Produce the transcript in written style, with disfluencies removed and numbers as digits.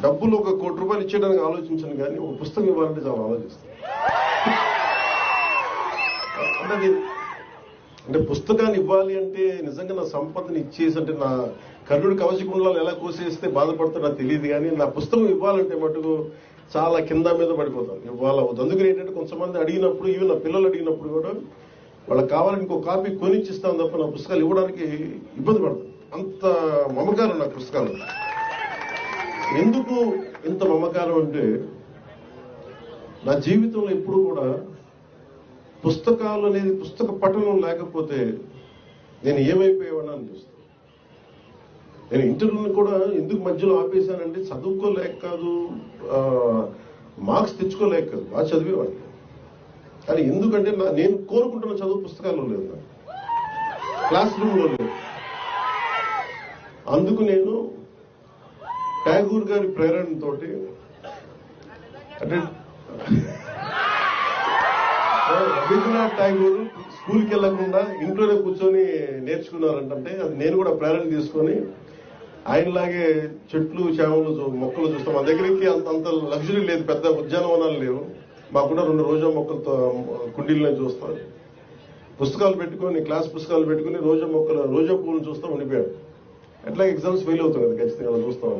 డబ్బులు ₹1 కోటి ఇచ్చేయడానికి ఆలోచించను, కానీ ఒక పుస్తకం ఇవ్వాలంటే చాలా ఆలోచిస్తాను. అంటే పుస్తకాన్ని ఇవ్వాలి అంటే నిజంగా నా సంపదను ఇచ్చేసి, అంటే నా కర్ణుడి కవచకుండలాలు ఎలా కోసేస్తే బాధపడుతుందో నాకు తెలియదు, కానీ నా పుస్తకం ఇవ్వాలంటే మటుకు చాలా కింద మీద పడిపోతాను. ఇవ్వాలవద్దు. అందుకని ఏంటంటే కొంతమంది అడిగినప్పుడు, ఈవెన్ నా పిల్లలు అడిగినప్పుడు కూడా వాళ్ళకి కావాలని ఇంకో కాపీ కొనిచ్చిస్తాను తప్ప నా పుస్తకాలు ఇవ్వడానికి ఇబ్బంది పడతాను. అంత మమకారం నా పుస్తకాలు. ఎందుకు ఇంత మమకారం అంటే, నా జీవితంలో ఎప్పుడు కూడా పుస్తకాలు అనేది, పుస్తక పఠనం లేకపోతే నేను ఏమైపోయేవాడిని అనిపిస్తుంది. నేను ఇంటర్వ్యూని కూడా ఎందుకు మధ్యలో ఆపేశానంటే చదువుకోలేక కాదు, మార్క్స్ తెచ్చుకోలేక కాదు, బాగా చదివేవాడిని. కానీ ఎందుకంటే నేను కోరుకుంటున్న చదువు పుస్తకాల్లో లేదు, నాకు క్లాస్ రూమ్లో లేదు. అందుకు నేను ట్యాగూర్ గారి ప్రేరణతోటి, అంటే రవీంద్రనాథ్ ఠాగూర్ స్కూల్కి వెళ్లకుండా ఇంట్లోనే కూర్చొని నేర్చుకున్నారంటే అది నేను కూడా ప్రేరణ తీసుకొని ఆయనలాగే చెట్లు చేమలు మొక్కలు చూస్తాం. మా దగ్గరికి అంత లగ్జరీ లేదు, పెద్ద ఉద్యానవనాలు లేవు. మాకున్న 2 రోజా మొక్కలతో కుండీలను చూస్తాం. పుస్తకాలు పెట్టుకొని, క్లాస్ పుస్తకాలు పెట్టుకుని రోజా పువ్వులను చూస్తాం ఉండిపోయాడు. ఎట్లా ఎగ్జామ్స్ ఫెయిల్ అవుతుంది కదా ఖచ్చితంగా చూస్తాం.